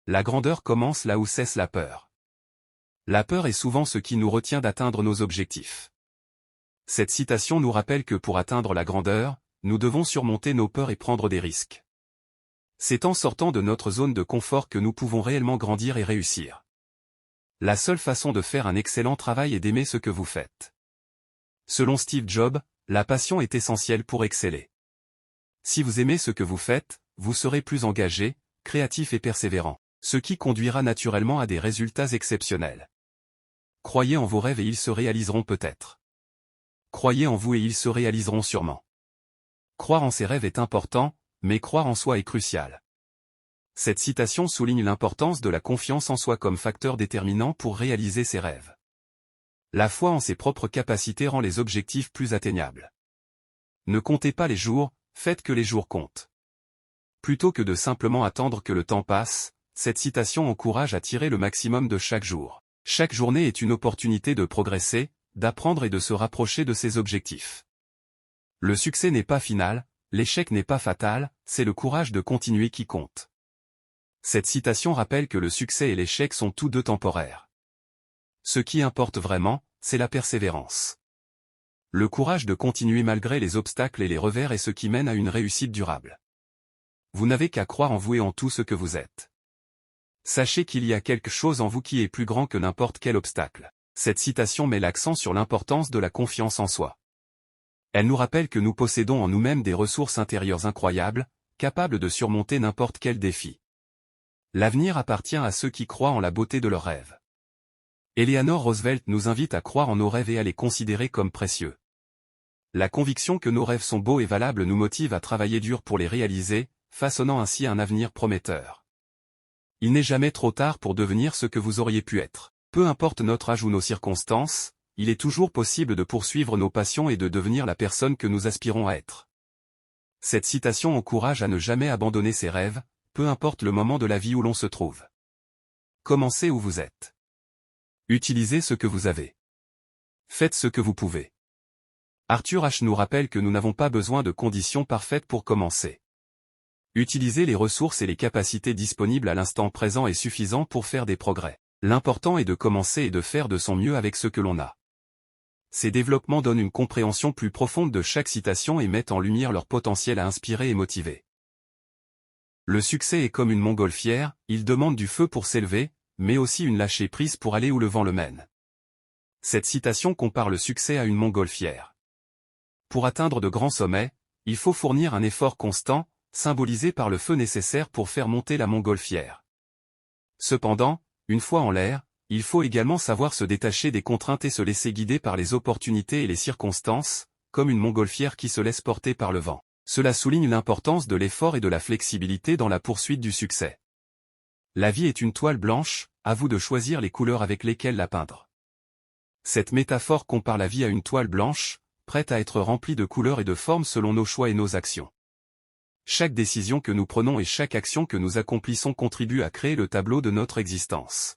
La grandeur commence là où cesse la peur. La peur est souvent ce qui nous retient d'atteindre nos objectifs. Cette citation nous rappelle que pour atteindre la grandeur, nous devons surmonter nos peurs et prendre des risques. C'est en sortant de notre zone de confort que nous pouvons réellement grandir et réussir. La seule façon de faire un excellent travail est d'aimer ce que vous faites. Selon Steve Jobs, la passion est essentielle pour exceller. Si vous aimez ce que vous faites, vous serez plus engagé, créatif et persévérant, ce qui conduira naturellement à des résultats exceptionnels. Croyez en vos rêves et ils se réaliseront peut-être. Croyez en vous et ils se réaliseront sûrement. Croire en ses rêves est important, mais croire en soi est crucial. Cette citation souligne l'importance de la confiance en soi comme facteur déterminant pour réaliser ses rêves. La foi en ses propres capacités rend les objectifs plus atteignables. Ne comptez pas les jours, faites que les jours comptent. Plutôt que de simplement attendre que le temps passe, cette citation encourage à tirer le maximum de chaque jour. Chaque journée est une opportunité de progresser, d'apprendre et de se rapprocher de ses objectifs. Le succès n'est pas final, l'échec n'est pas fatal, c'est le courage de continuer qui compte. Cette citation rappelle que le succès et l'échec sont tous deux temporaires. Ce qui importe vraiment, c'est la persévérance. Le courage de continuer malgré les obstacles et les revers est ce qui mène à une réussite durable. Vous n'avez qu'à croire en vous et en tout ce que vous êtes. Sachez qu'il y a quelque chose en vous qui est plus grand que n'importe quel obstacle. Cette citation met l'accent sur l'importance de la confiance en soi. Elle nous rappelle que nous possédons en nous-mêmes des ressources intérieures incroyables, capables de surmonter n'importe quel défi. L'avenir appartient à ceux qui croient en la beauté de leurs rêves. Eleanor Roosevelt nous invite à croire en nos rêves et à les considérer comme précieux. La conviction que nos rêves sont beaux et valables nous motive à travailler dur pour les réaliser, façonnant ainsi un avenir prometteur. Il n'est jamais trop tard pour devenir ce que vous auriez pu être. Peu importe notre âge ou nos circonstances, il est toujours possible de poursuivre nos passions et de devenir la personne que nous aspirons à être. Cette citation encourage à ne jamais abandonner ses rêves, peu importe le moment de la vie où l'on se trouve. Commencez où vous êtes. Utilisez ce que vous avez. Faites ce que vous pouvez. Arthur H. nous rappelle que nous n'avons pas besoin de conditions parfaites pour commencer. Utiliser les ressources et les capacités disponibles à l'instant présent est suffisant pour faire des progrès. L'important est de commencer et de faire de son mieux avec ce que l'on a. Ces développements donnent une compréhension plus profonde de chaque citation et mettent en lumière leur potentiel à inspirer et motiver. Le succès est comme une montgolfière, il demande du feu pour s'élever, mais aussi une lâcher prise pour aller où le vent le mène. Cette citation compare le succès à une montgolfière. Pour atteindre de grands sommets, il faut fournir un effort constant, symbolisé par le feu nécessaire pour faire monter la montgolfière. Cependant, une fois en l'air, il faut également savoir se détacher des contraintes et se laisser guider par les opportunités et les circonstances, comme une montgolfière qui se laisse porter par le vent. Cela souligne l'importance de l'effort et de la flexibilité dans la poursuite du succès. La vie est une toile blanche, à vous de choisir les couleurs avec lesquelles la peindre. Cette métaphore compare la vie à une toile blanche, prête à être remplie de couleurs et de formes selon nos choix et nos actions. Chaque décision que nous prenons et chaque action que nous accomplissons contribue à créer le tableau de notre existence.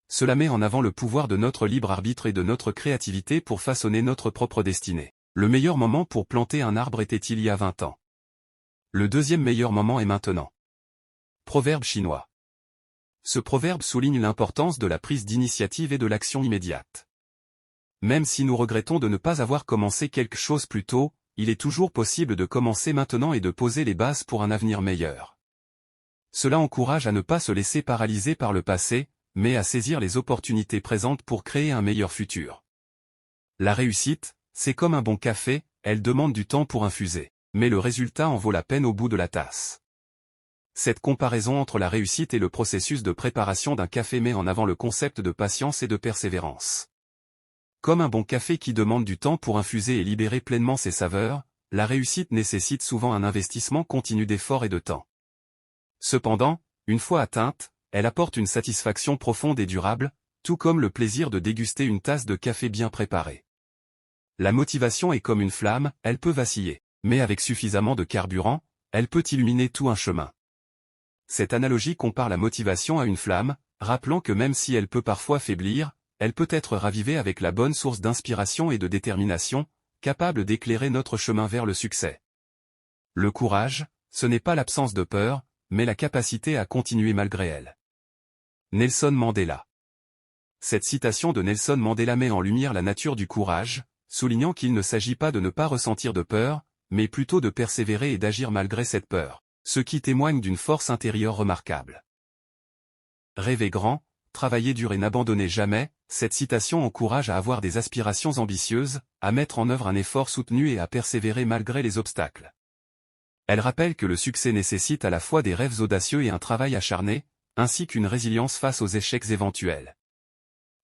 Cela met en avant le pouvoir de notre libre arbitre et de notre créativité pour façonner notre propre destinée. Le meilleur moment pour planter un arbre était il y a 20 ans. Le deuxième meilleur moment est maintenant. Proverbe chinois. Ce proverbe souligne l'importance de la prise d'initiative et de l'action immédiate. Même si nous regrettons de ne pas avoir commencé quelque chose plus tôt, il est toujours possible de commencer maintenant et de poser les bases pour un avenir meilleur. Cela encourage à ne pas se laisser paralyser par le passé, mais à saisir les opportunités présentes pour créer un meilleur futur. La réussite, c'est comme un bon café, elle demande du temps pour infuser, mais le résultat en vaut la peine au bout de la tasse. Cette comparaison entre la réussite et le processus de préparation d'un café met en avant le concept de patience et de persévérance. Comme un bon café qui demande du temps pour infuser et libérer pleinement ses saveurs, la réussite nécessite souvent un investissement continu d'efforts et de temps. Cependant, une fois atteinte, elle apporte une satisfaction profonde et durable, tout comme le plaisir de déguster une tasse de café bien préparée. La motivation est comme une flamme, elle peut vaciller, mais avec suffisamment de carburant, elle peut illuminer tout un chemin. Cette analogie compare la motivation à une flamme, rappelant que même si elle peut parfois faiblir, elle peut être ravivée avec la bonne source d'inspiration et de détermination, capable d'éclairer notre chemin vers le succès. Le courage, ce n'est pas l'absence de peur, mais la capacité à continuer malgré elle. Nelson Mandela. Cette citation de Nelson Mandela met en lumière la nature du courage, soulignant qu'il ne s'agit pas de ne pas ressentir de peur, mais plutôt de persévérer et d'agir malgré cette peur, ce qui témoigne d'une force intérieure remarquable. Rêver grand, travailler dur et n'abandonner jamais, cette citation encourage à avoir des aspirations ambitieuses, à mettre en œuvre un effort soutenu et à persévérer malgré les obstacles. Elle rappelle que le succès nécessite à la fois des rêves audacieux et un travail acharné, ainsi qu'une résilience face aux échecs éventuels.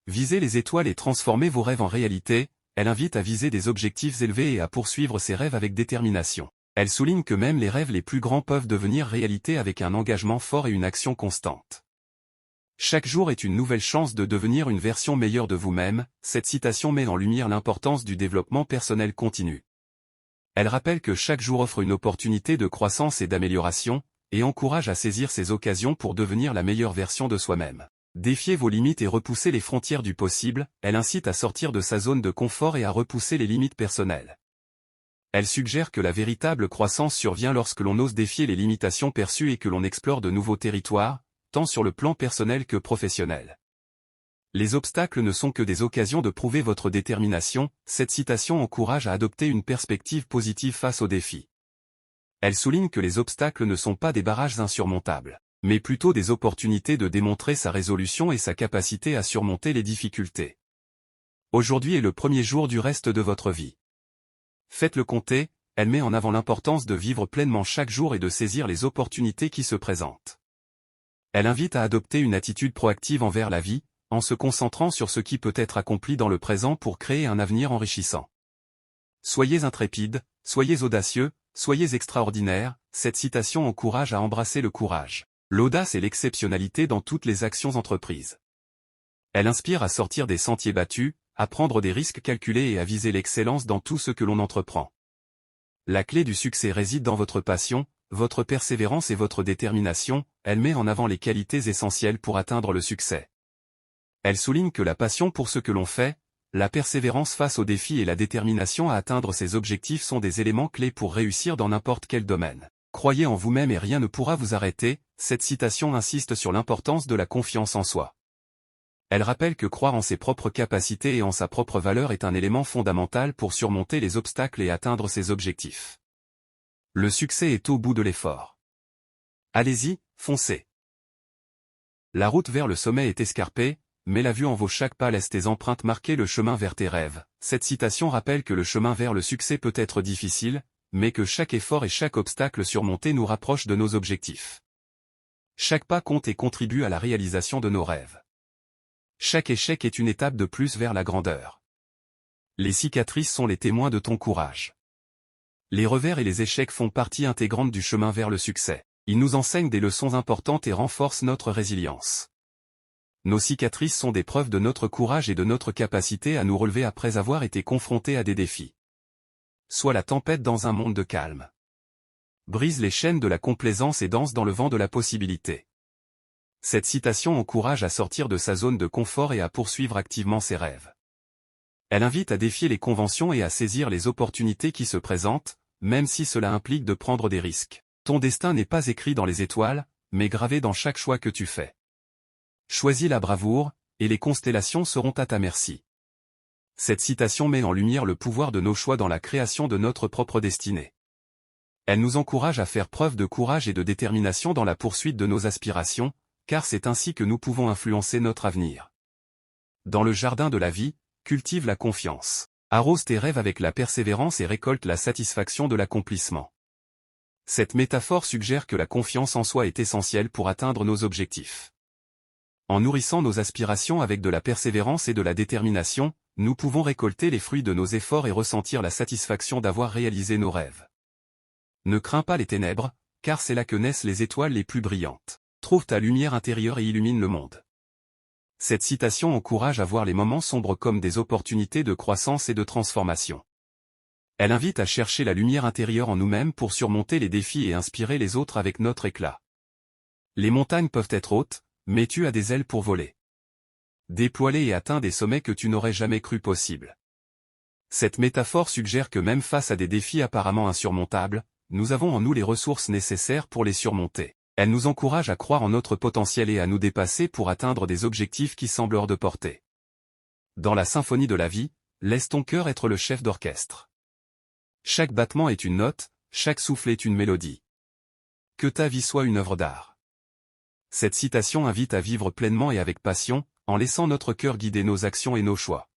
Visez les étoiles et transformez vos rêves en réalité, elle invite à viser des objectifs élevés et à poursuivre ses rêves avec détermination. Elle souligne que même les rêves les plus grands peuvent devenir réalité avec un engagement fort et une action constante. Chaque jour est une nouvelle chance de devenir une version meilleure de vous-même, cette citation met en lumière l'importance du développement personnel continu. Elle rappelle que chaque jour offre une opportunité de croissance et d'amélioration, et encourage à saisir ces occasions pour devenir la meilleure version de soi-même. Défiez vos limites et repoussez les frontières du possible, elle incite à sortir de sa zone de confort et à repousser les limites personnelles. Elle suggère que la véritable croissance survient lorsque l'on ose défier les limitations perçues et que l'on explore de nouveaux territoires, tant sur le plan personnel que professionnel. Les obstacles ne sont que des occasions de prouver votre détermination, cette citation encourage à adopter une perspective positive face aux défis. Elle souligne que les obstacles ne sont pas des barrages insurmontables, mais plutôt des opportunités de démontrer sa résolution et sa capacité à surmonter les difficultés. Aujourd'hui est le premier jour du reste de votre vie. Faites-le compter, elle met en avant l'importance de vivre pleinement chaque jour et de saisir les opportunités qui se présentent. Elle invite à adopter une attitude proactive envers la vie, en se concentrant sur ce qui peut être accompli dans le présent pour créer un avenir enrichissant. Soyez intrépides, soyez audacieux, soyez extraordinaires, cette citation encourage à embrasser le courage, l'audace et l'exceptionnalité dans toutes les actions entreprises. Elle inspire à sortir des sentiers battus, à prendre des risques calculés et à viser l'excellence dans tout ce que l'on entreprend. La clé du succès réside dans votre passion, votre persévérance et votre détermination, elle met en avant les qualités essentielles pour atteindre le succès. Elle souligne que la passion pour ce que l'on fait, la persévérance face aux défis et la détermination à atteindre ses objectifs sont des éléments clés pour réussir dans n'importe quel domaine. Croyez en vous-même et rien ne pourra vous arrêter, cette citation insiste sur l'importance de la confiance en soi. Elle rappelle que croire en ses propres capacités et en sa propre valeur est un élément fondamental pour surmonter les obstacles et atteindre ses objectifs. Le succès est au bout de l'effort. Allez-y, foncez. La route vers le sommet est escarpée, mais la vue en vaut chaque pas, laisse tes empreintes marquer le chemin vers tes rêves. Cette citation rappelle que le chemin vers le succès peut être difficile, mais que chaque effort et chaque obstacle surmonté nous rapproche de nos objectifs. Chaque pas compte et contribue à la réalisation de nos rêves. Chaque échec est une étape de plus vers la grandeur. Les cicatrices sont les témoins de ton courage. Les revers et les échecs font partie intégrante du chemin vers le succès. Ils nous enseignent des leçons importantes et renforcent notre résilience. Nos cicatrices sont des preuves de notre courage et de notre capacité à nous relever après avoir été confrontés à des défis. Sois la tempête dans un monde de calme. Brise les chaînes de la complaisance et danse dans le vent de la possibilité. Cette citation encourage à sortir de sa zone de confort et à poursuivre activement ses rêves. Elle invite à défier les conventions et à saisir les opportunités qui se présentent, même si cela implique de prendre des risques. Ton destin n'est pas écrit dans les étoiles, mais gravé dans chaque choix que tu fais. Choisis la bravoure, et les constellations seront à ta merci. Cette citation met en lumière le pouvoir de nos choix dans la création de notre propre destinée. Elle nous encourage à faire preuve de courage et de détermination dans la poursuite de nos aspirations, car c'est ainsi que nous pouvons influencer notre avenir. Dans le jardin de la vie, cultive la confiance. Arrose tes rêves avec la persévérance et récolte la satisfaction de l'accomplissement. Cette métaphore suggère que la confiance en soi est essentielle pour atteindre nos objectifs. En nourrissant nos aspirations avec de la persévérance et de la détermination, nous pouvons récolter les fruits de nos efforts et ressentir la satisfaction d'avoir réalisé nos rêves. Ne crains pas les ténèbres, car c'est là que naissent les étoiles les plus brillantes. Trouve ta lumière intérieure et illumine le monde. Cette citation encourage à voir les moments sombres comme des opportunités de croissance et de transformation. Elle invite à chercher la lumière intérieure en nous-mêmes pour surmonter les défis et inspirer les autres avec notre éclat. Les montagnes peuvent être hautes, mais tu as des ailes pour voler. Déploie-les et atteins des sommets que tu n'aurais jamais cru possibles. Cette métaphore suggère que même face à des défis apparemment insurmontables, nous avons en nous les ressources nécessaires pour les surmonter. Elle nous encourage à croire en notre potentiel et à nous dépasser pour atteindre des objectifs qui semblent hors de portée. Dans la symphonie de la vie, laisse ton cœur être le chef d'orchestre. Chaque battement est une note, chaque souffle est une mélodie. Que ta vie soit une œuvre d'art. Cette citation invite à vivre pleinement et avec passion, en laissant notre cœur guider nos actions et nos choix.